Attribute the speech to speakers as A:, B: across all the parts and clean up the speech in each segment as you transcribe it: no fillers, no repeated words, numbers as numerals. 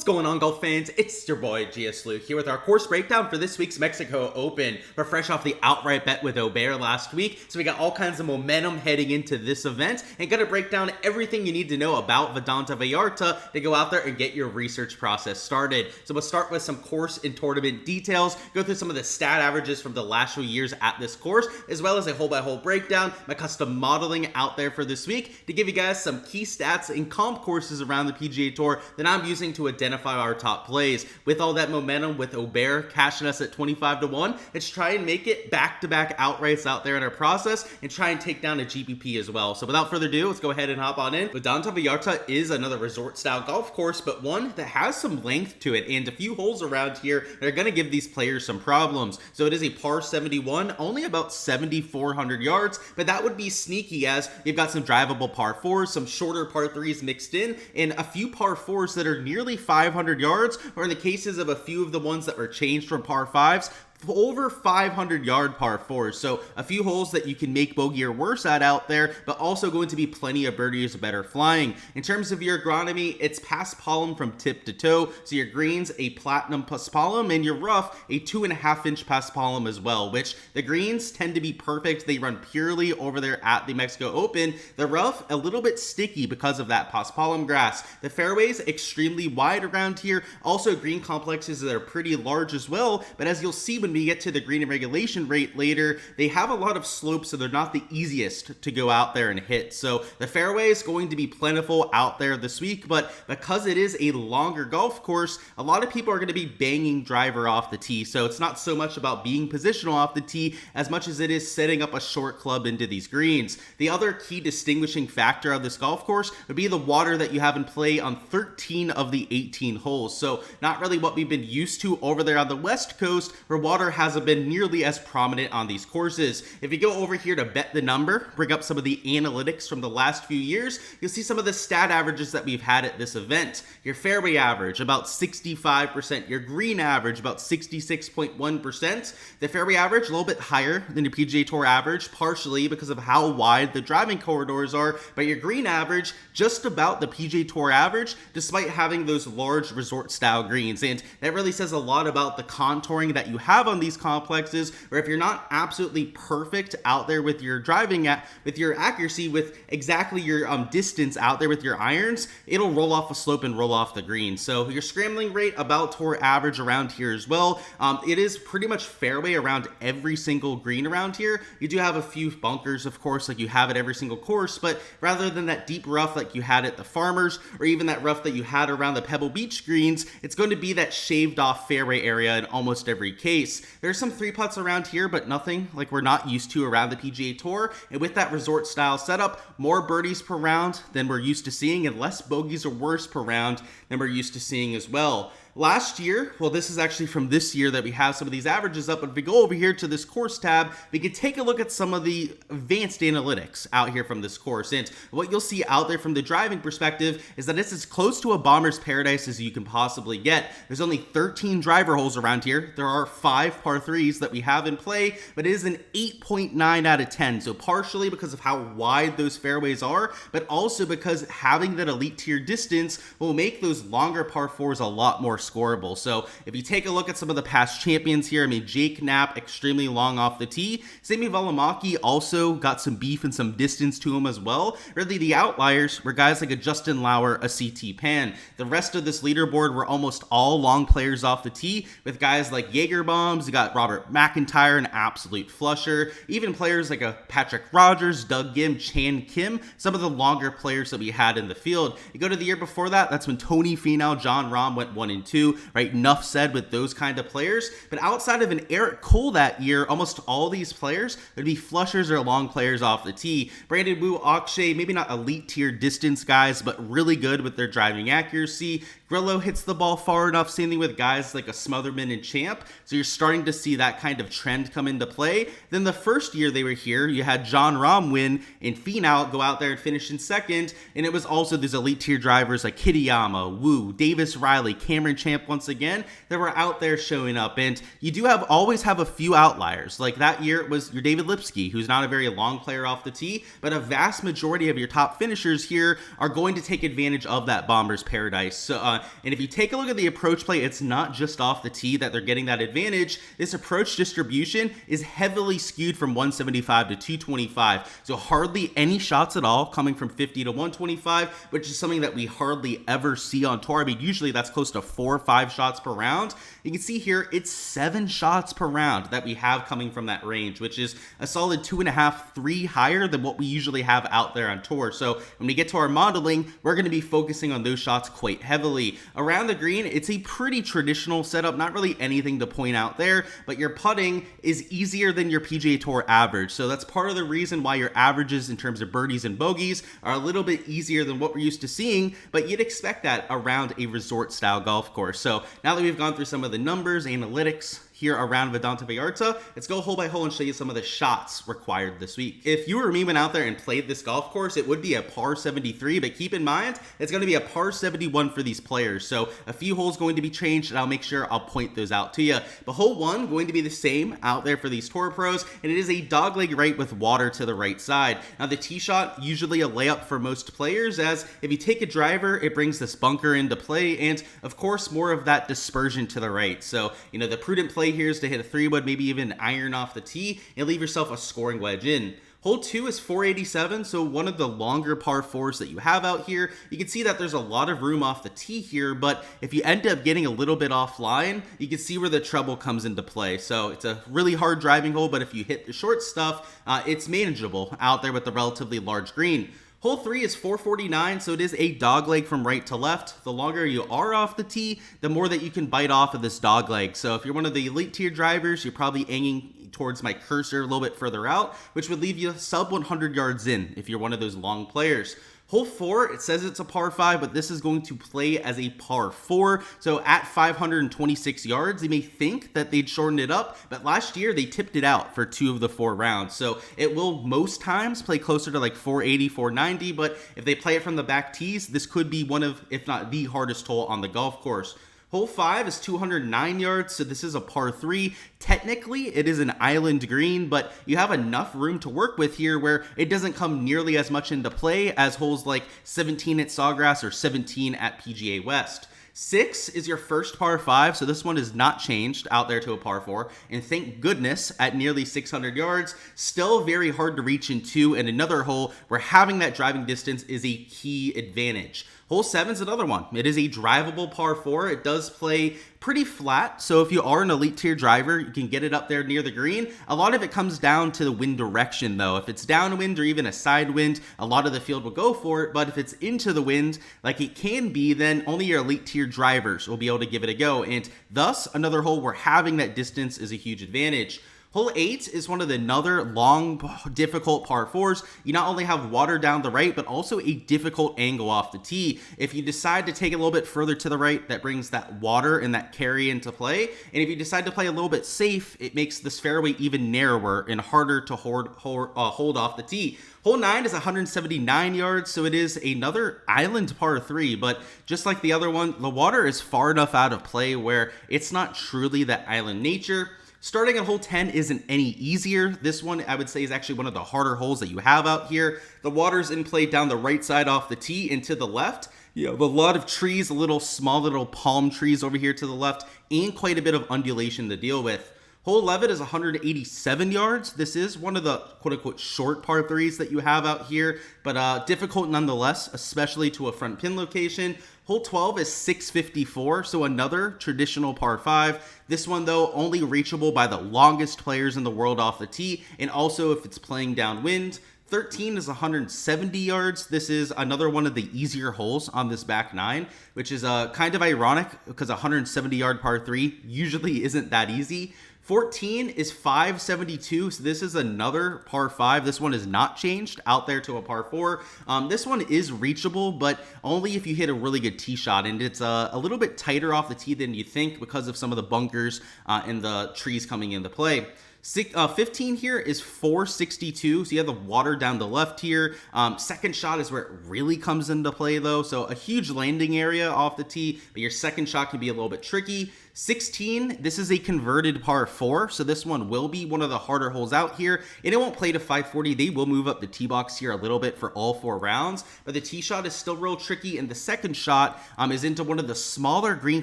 A: going on, golf fans? It's your boy Gsluke here with our course breakdown for this week's Mexico Open. We're fresh off the outright bet with Aubert last week, so we got all kinds of momentum heading into this event and gonna break down everything you need to know about Vidanta Vallarta to go out there and get your research process started. So we'll start with some course and tournament details, go through some of the stat averages from the last few years at this course, as well as a hole-by-hole breakdown, my custom modeling out there for this week to give you guys some key stats and comp courses around the PGA Tour that I'm using to identify our top plays. With all that momentum with Aubert cashing us at 25 to 1, let's try and make it back-to-back outrights out there in our process and try and take down a GPP as well. So without further ado, let's go ahead and hop on in. Vidanta Vallarta is another resort-style golf course, but one that has some length to it and a few holes around here that are going to give these players some problems. So it is a par 71, only about 7,400 yards, but that would be sneaky as you've got some drivable par 4s, some shorter par 3s mixed in, and a few par 4s that are nearly 500 yards, or in the cases of a few of the ones that were changed from par 5s, over 500 yard par 4s. So a few holes that you can make bogey or worse at out there, but also going to be plenty of birdies or better flying. In terms of your agronomy, it's paspalum from tip to toe. So your greens, a platinum paspalum, and your rough, a 2.5-inch paspalum as well, which the greens tend to be perfect. They run purely over there at the Mexico Open. The rough, a little bit sticky because of that paspalum grass. The fairways, extremely wide around here. Also green complexes that are pretty large as well, but as you'll see when we get to the green and regulation rate later, they have a lot of slopes, so they're not the easiest to go out there and hit. So the fairway is going to be plentiful out there this week, but because it is a longer golf course, a lot of people are going to be banging driver off the tee. So it's not so much about being positional off the tee as much as it is setting up a short club into these greens. The other key distinguishing factor of this golf course would be the water that you have in play on 13 of the 18 holes. So not really what we've been used to over there on the West Coast, where water hasn't been nearly as prominent on these courses. If you go over here to bet the number, bring up some of the analytics from the last few years, you'll see some of the stat averages that we've had at this event. Your fairway average, about 65%. Your green average, about 66.1%. The fairway average, a little bit higher than your PGA Tour average, partially because of how wide the driving corridors are, but your green average, just about the PGA Tour average, despite having those large resort-style greens. And that really says a lot about the contouring that you have on these complexes, where if you're not absolutely perfect out there with your driving with your accuracy, with exactly your distance out there with your irons, it'll roll off a slope and roll off the green. So your scrambling rate about tour average around here as well. It is pretty much fairway around every single green around here. You do have a few bunkers, of course, like you have at every single course, but rather than that deep rough like you had at the Farmers, or even that rough that you had around the Pebble Beach greens, it's going to be that shaved off fairway area in almost every case. There's some 3-putts around here, but nothing like we're not used to around the PGA Tour. And with that resort style setup, more birdies per round than we're used to seeing, and less bogeys or worse per round than we're used to seeing as well. Last year, well, this is actually from this year that we have some of these averages up, but if we go over here to this course tab, we can take a look at some of the advanced analytics out here from this course. And what you'll see out there from the driving perspective is that it's as close to a bomber's paradise as you can possibly get. There's only 13 driver holes around here. There are 5 par 3s that we have in play, but it is an 8.9 out of 10. So partially because of how wide those fairways are, but also because having that elite tier distance will make those longer par 4s a lot more scoreable. So if you take a look at some of the past champions here, I mean, Jake Knapp, extremely long off the tee. Sami Valimaki also got some beef and some distance to him as well. Really, the outliers were guys like a Justin Lauer, a CT Pan. The rest of this leaderboard were almost all long players off the tee, with guys like Jaeger Bombs. You got Robert McIntyre, an absolute flusher. Even players like a Patrick Rogers, Doug Gim, Chan Kim, some of the longer players that we had in the field. You go to the year before that, that's when Tony Finau, John Rahm went 1 and 2. Right, enough said with those kind of players. But outside of an Eric Cole that year, almost all these players would be flushers or long players off the tee. Brandon Wu, Akshay, maybe not elite tier distance guys, but really good with their driving accuracy. Grillo hits the ball far enough, same thing with guys like a Smotherman and Champ. So you're starting to see that kind of trend come into play. Then the first year they were here, you had John Rahm win and Finau go out there and finish in second. And it was also these elite tier drivers like Kitayama, Wu, Davis Riley, Cameron Champ once again that were out there showing up. And you do always have a few outliers. Like that year it was your David Lipsky, who's not a very long player off the tee, but a vast majority of your top finishers here are going to take advantage of that bomber's paradise. So And if you take a look at the approach play, it's not just off the tee that they're getting that advantage. This approach distribution is heavily skewed from 175 to 225. So hardly any shots at all coming from 50 to 125, which is something that we hardly ever see on tour. I mean, usually that's close to 4 or 5 shots per round. You can see here, it's 7 shots per round that we have coming from that range, which is a solid 2.5, 3 higher than what we usually have out there on tour. So when we get to our modeling, we're going to be focusing on those shots quite heavily. Around the green, it's a pretty traditional setup, not really anything to point out there, but your putting is easier than your PGA Tour average. So that's part of the reason why your averages in terms of birdies and bogeys are a little bit easier than what we're used to seeing, but you'd expect that around a resort style golf course. So now that we've gone through some of the numbers, analytics, here around Vidanta Vallarta, let's go hole by hole and show you some of the shots required this week. If you or me went out there and played this golf course, it would be a par 73, but keep in mind, it's going to be a par 71 for these players. So a few holes going to be changed, and I'll make sure I'll point those out to you. But hole 1 going to be the same out there for these tour pros, and it is a dogleg right with water to the right side. Now the tee shot, usually a layup for most players, as if you take a driver, it brings this bunker into play, and of course more of that dispersion to the right. So, you know, the prudent play here is to hit a 3-wood, maybe even iron off the tee, and leave yourself a scoring wedge in. Hole 2 is 487, so one of the longer par 4s that you have out here. You can see that there's a lot of room off the tee here, but if you end up getting a little bit offline, you can see where the trouble comes into play. So it's a really hard driving hole, but if you hit the short stuff, it's manageable out there with the relatively large green. Hole 3 is 449, so it is a dogleg from right to left. The longer you are off the tee, the more that you can bite off of this dogleg. So if you're one of the elite tier drivers, you're probably aiming towards my cursor a little bit further out, which would leave you sub 100 yards in if you're one of those long players. Hole 4, it says it's a par 5, but this is going to play as a par 4. So at 526 yards, you may think that they'd shorten it up, but last year they tipped it out for 2 of the 4 rounds. So it will most times play closer to like 480, 490, but if they play it from the back tees, this could be one of, if not the hardest hole on the golf course. Hole 5 is 209 yards, so this is a par 3. Technically, it is an island green, but you have enough room to work with here where it doesn't come nearly as much into play as holes like 17 at Sawgrass or 17 at PGA West. 6 is your first par 5, so this one is not changed out there to a par 4, and thank goodness at nearly 600 yards, still very hard to reach into, and another hole where having that driving distance is a key advantage. Hole 7 is another one. It is a drivable par 4. It does play pretty flat, so if you are an elite tier driver, you can get it up there near the green. A lot of it comes down to the wind direction, though. If it's downwind or even a side wind, a lot of the field will go for it, but if it's into the wind, like it can be, then only your elite tier drivers will be able to give it a go, and thus, another hole where having that distance is a huge advantage. Hole 8 is one of the another long, difficult par 4s. You not only have water down the right, but also a difficult angle off the tee. If you decide to take it a little bit further to the right, that brings that water and that carry into play. And if you decide to play a little bit safe, it makes this fairway even narrower and harder to hold off the tee. Hole 9 is 179 yards, so it is another island par 3, but just like the other one, the water is far enough out of play where it's not truly that island nature. Starting at hole 10 isn't any easier. This one, I would say, is actually one of the harder holes that you have out here. The water's in play down the right side off the tee and to the left. You have a lot of trees, small little palm trees over here to the left, and quite a bit of undulation to deal with. Hole 11 is 187 yards. This is one of the quote-unquote short par 3s that you have out here, but difficult nonetheless, especially to a front pin location. Hole 12 is 654, so another traditional par 5. This one, though, only reachable by the longest players in the world off the tee, and also if it's playing downwind. 13 is 170 yards. This is another one of the easier holes on this back 9, which is kind of ironic because 170-yard par 3 usually isn't that easy. 14 is 572, so this is another par 5. This one is not changed out there to a par 4. This one is reachable, but only if you hit a really good tee shot, and it's a little bit tighter off the tee than you think because of some of the bunkers and the trees coming into play. 15 here is 462, so you have the water down the left here. Second shot is where it really comes into play, though, so a huge landing area off the tee, but your second shot can be a little bit tricky. 16, this is a converted par 4, so this one will be one of the harder holes out here, and it won't play to 540. They will move up the tee box here a little bit for all 4 rounds, but the tee shot is still real tricky, and the second shot is into one of the smaller green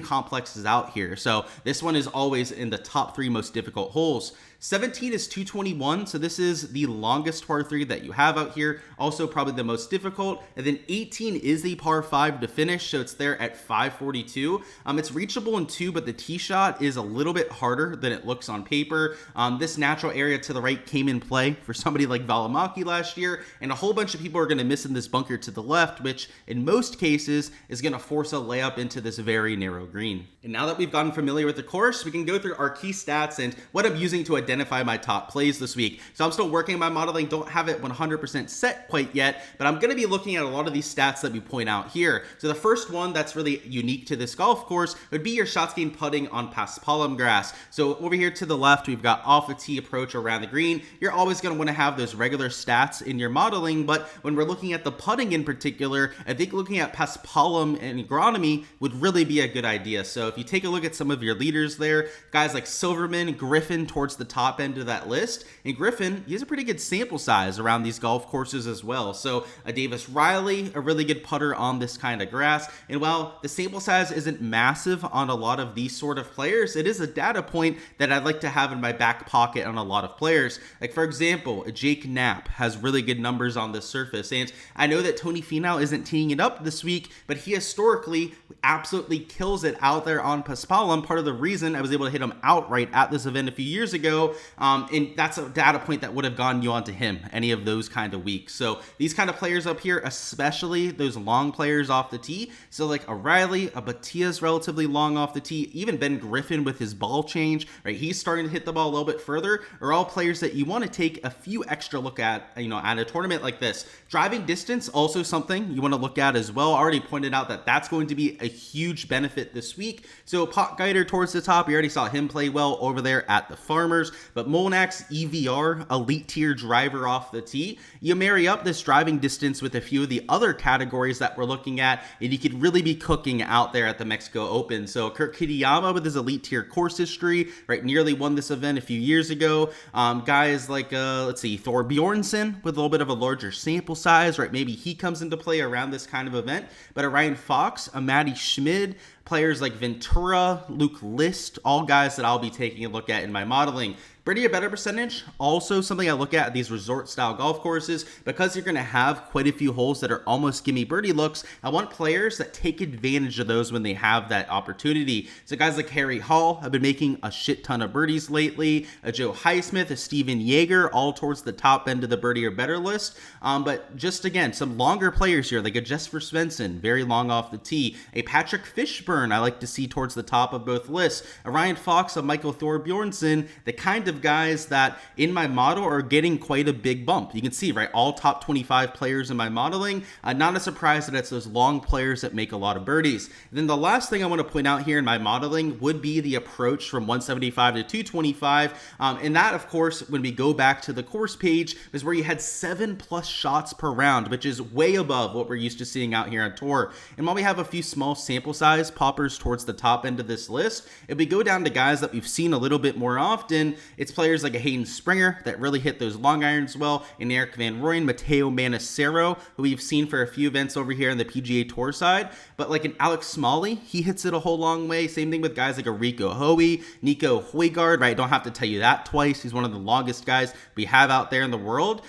A: complexes out here, so this one is always in the top 3 most difficult holes. 17 is 221, so this is the longest par 3 that you have out here, also probably the most difficult. And then 18 is a par 5 to finish, so it's there at 542. It's reachable in 2, but the tee shot is a little bit harder than it looks on paper. This natural area to the right came in play for somebody like Valimaki last year, and a whole bunch of people are going to miss in this bunker to the left, which in most cases is going to force a layup into this very narrow green. And now that we've gotten familiar with the course, we can go through our key stats and what I'm using to identify my top plays this week. So I'm still working on my modeling, don't have it 100% set quite yet, but I'm going to be looking at a lot of these stats that we point out here. So the first one that's really unique to this golf course would be your shots gained putting on paspalum grass. So over here to the left, we've got off the tee approach around the green. You're always going to want to have those regular stats in your modeling, but when we're looking at the putting in particular, I think looking at paspalum and agronomy would really be a good idea. So if you take a look at some of your leaders there, guys like Silverman, Griffin towards the top end of that list, and Griffin, he has a pretty good sample size around these golf courses as well. So a Davis Riley, a really good putter on this kind of grass, and while the sample size isn't massive on a lot of these sort of players, it is a data point that I'd like to have in my back pocket on a lot of players. Like for example, Jake Knapp has really good numbers on this surface, and I know that Tony Finau isn't teeing it up this week, but he historically absolutely kills it out there on paspalum. Part of the reason I was able to hit him outright at this event a few years ago, and that's a data point that would have gone you onto him any of those kind of weeks. So these kind of players up here, especially those long players off the tee, so like a Riley, a Batia's relatively long off the tee, even Ben Griffin with his ball change, right? He's starting to hit the ball a little bit further, are all players that you want to take a few extra look at, at a tournament like this. Driving distance, also something you want to look at as well. I already pointed out that that's going to be a huge benefit this week. So Pot Guider towards the top, we already saw him play well over there at the Farmers, but Molnak's EVR, elite tier driver off the tee, you marry up this driving distance with a few of the other categories that we're looking at, and you could really be cooking out there at the Mexico Open. So Kurt Kitayama with his elite tier course history, right, nearly won this event a few years ago. Guys like, Thor Bjornsson with a little bit of a larger sample size, right, maybe he comes into play around this kind of event, but a Ryan Fox, a Matty Schmid, players like Ventura, Luke List, all guys that I'll be taking a look at in my modeling. Birdie or better percentage, also something I look at these resort style golf courses, because you're going to have quite a few holes that are almost gimme birdie looks. I want players that take advantage of those when they have that opportunity. So guys like Harry Hall have been making a shit ton of birdies lately, a Joe Highsmith, a Steven Yeager, all towards the top end of the birdie or better list. But just again, some longer players here, like a Jesper Svensson, very long off the tee, a Patrick Fishburne I like to see towards the top of both lists, a Ryan Fox, a Michael Thorbjornsen, the kind of guys that in my model are getting quite a big bump. You can see, right, all top 25 players in my modeling. Not a surprise that it's those long players that make a lot of birdies. And then the last thing I want to point out here in my modeling would be the approach from 175 to 225. And that, of course, when we go back to the course page, is where you had 7+ shots per round, which is way above what we're used to seeing out here on tour. And while we have a few small sample size poppers towards the top end of this list, if we go down to guys that we've seen a little bit more often, it's players like a Hayden Springer that really hit those long irons well, and Eric Van Rooyen, Matteo Manacero, who we've seen for a few events over here on the PGA Tour side. But like an Alex Smalley, he hits it a whole long way. Same thing with guys like a Rico Hoey, Nico Højgaard, right? Don't have to tell you that twice. He's one of the longest guys we have out there in the world.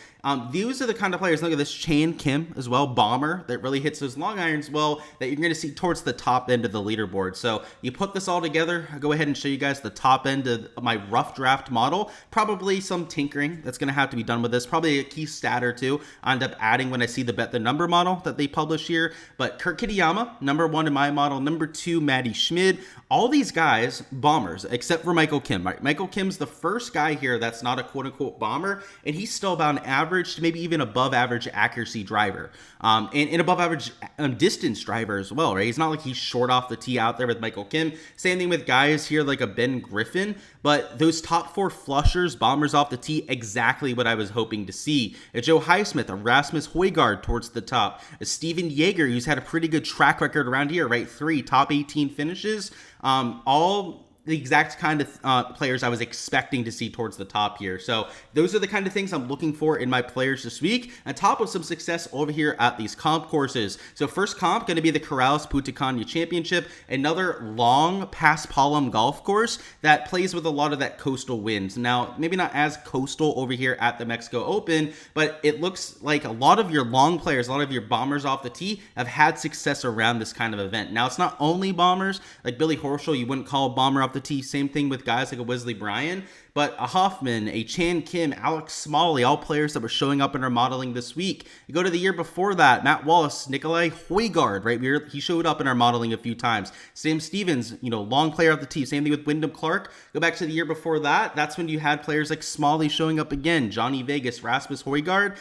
A: These are the kind of players, look at this Chan Kim as well, bomber, that really hits those long irons well, that you're going to see towards the top end of the leaderboard. So you put this all together, I'll go ahead and show you guys the top end of my rough draft model. Probably some tinkering that's going to have to be done with this, probably a key stat or two I end up adding when I see the bet the number model that they publish here. But Kurt Kitayama, number 1 in my model, number 2, Matty Schmid, all these guys, bombers, except for Michael Kim, right? Michael Kim's the first guy here that's not a quote-unquote bomber, and he's still about an average to maybe even above average accuracy driver, and above average distance driver as well, right? It's not like he's short off the tee out there with Michael Kim. Same thing with guys here like a Ben Griffin, but those top 4 flushers, bombers off the tee, exactly what I was hoping to see. A Joe Highsmith, a Rasmus Højgaard towards the top, a Steven Yeager, who's had a pretty good track record around here, right? 3 top 18 finishes, all the exact kind of players I was expecting to see towards the top here. So those are the kind of things I'm looking for in my players this week, on top of some success over here at these comp courses. So first comp going to be the Corrales Putakanya Championship, another long Paspalum golf course that plays with a lot of that coastal wind. Now, maybe not as coastal over here at the Mexico Open, but it looks like a lot of your long players, a lot of your bombers off the tee have had success around this kind of event. Now, it's not only bombers, like Billy Horschel, you wouldn't call a bomber off the tee. Same thing with guys like a Wesley Bryan, but a Hoffman, a Chan Kim, Alex Smalley, all players that were showing up in our modeling this week. You go to the year before that, Matt Wallace, Nikolai Højgaard, right? He showed up in our modeling a few times. Sam Stevens, long player off the tee. Same thing with Wyndham Clark. Go back to the year before that. That's when you had players like Smalley showing up again, Johnny Vegas, Rasmus Højgaard.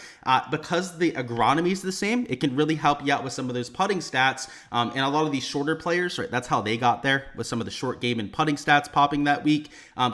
A: Because the agronomy is the same, it can really help you out with some of those putting stats. And a lot of these shorter players, right? That's how they got there, with some of the short game and putting stats popping that week.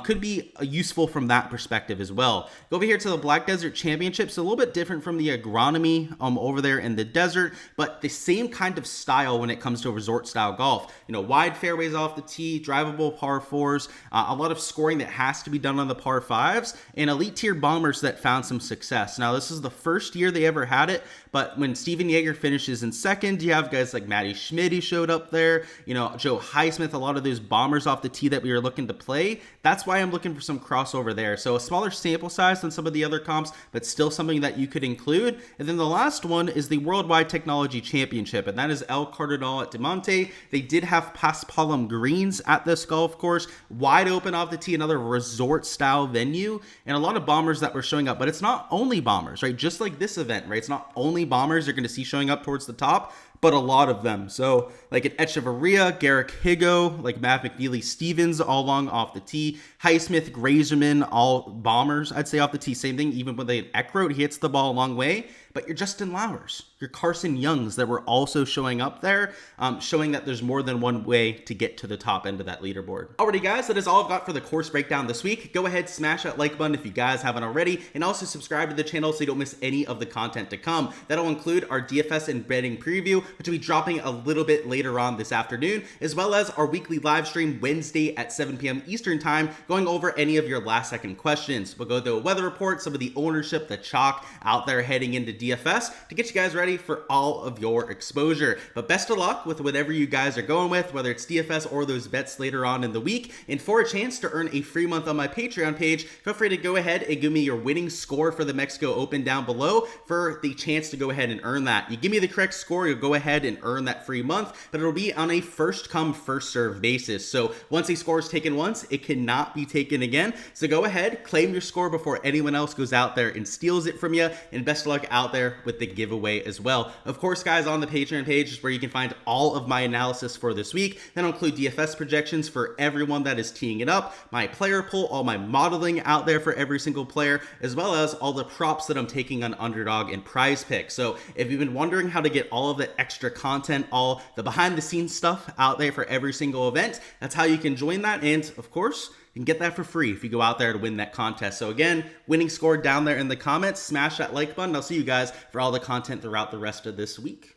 A: Could be useful from that perspective as well. Go over here to the Black Desert Championships, a little bit different from the agronomy over there in the desert, but the same kind of style when it comes to resort style golf. Wide fairways off the tee, drivable par fours, a lot of scoring that has to be done on the par fives, and elite tier bombers that found some success. Now, this is the first year they ever had it, but when Steven Yeager finishes in second, you have guys like Matty Schmidt who showed up there, Joe Highsmith, a lot of those bombers off the tee that we were looking to play. That's why I'm looking for some crossover there. So a smaller sample size than some of the other comps, but still something that you could include. And then the last one is the Worldwide Technology Championship, and that is El Cardinal at Diamante. They did have Paspalum greens at this golf course, wide open off the tee, another resort style venue, and a lot of bombers that were showing up. But it's not only bombers, right? Just like this event, right? It's not only bombers you're going to see showing up towards the top, but a lot of them. So like an Echevarria, Garrick Higo, like Matt McNeely Stevens, all long off the tee. Highsmith, Grazerman, all bombers, I'd say off the tee. Same thing, even with an Eckroat, he hits the ball a long way. But your Justin Lowers, your Carson Youngs that were also showing up there, showing that there's more than one way to get to the top end of that leaderboard. Alrighty guys, that is all I've got for the course breakdown this week. Go ahead, smash that like button if you guys haven't already, and also subscribe to the channel so you don't miss any of the content to come. That'll include our DFS and betting preview, which will be dropping a little bit later on this afternoon, as well as our weekly live stream Wednesday at 7 p.m. Eastern time, going over any of your last second questions. We'll go through a weather report, some of the ownership, the chalk out there heading into DFS to get you guys ready for all of your exposure. But best of luck with whatever you guys are going with, whether it's DFS or those bets later on in the week. And for a chance to earn a free month on my Patreon page, feel free to go ahead and give me your winning score for the Mexico Open down below for the chance to go ahead and earn that. You give me the correct score, you'll go ahead and earn that free month, but it'll be on a first come, first serve basis. So once a score is taken once, it cannot be taken again. So go ahead, claim your score before anyone else goes out there and steals it from you. And best of luck out there with the giveaway as well. Of course, guys, on the Patreon page is where you can find all of my analysis for this week. That'll include DFS projections for everyone that is teeing it up, my player pool, all my modeling out there for every single player, as well as all the props that I'm taking on Underdog and Prize Pick. So if you've been wondering how to get all of the extra content, all the behind the scenes stuff out there for every single event, that's how you can join that. And of course, you can get that for free if you go out there to win that contest. So again, winning score down there in the comments. Smash that like button. I'll see you guys for all the content throughout the rest of this week.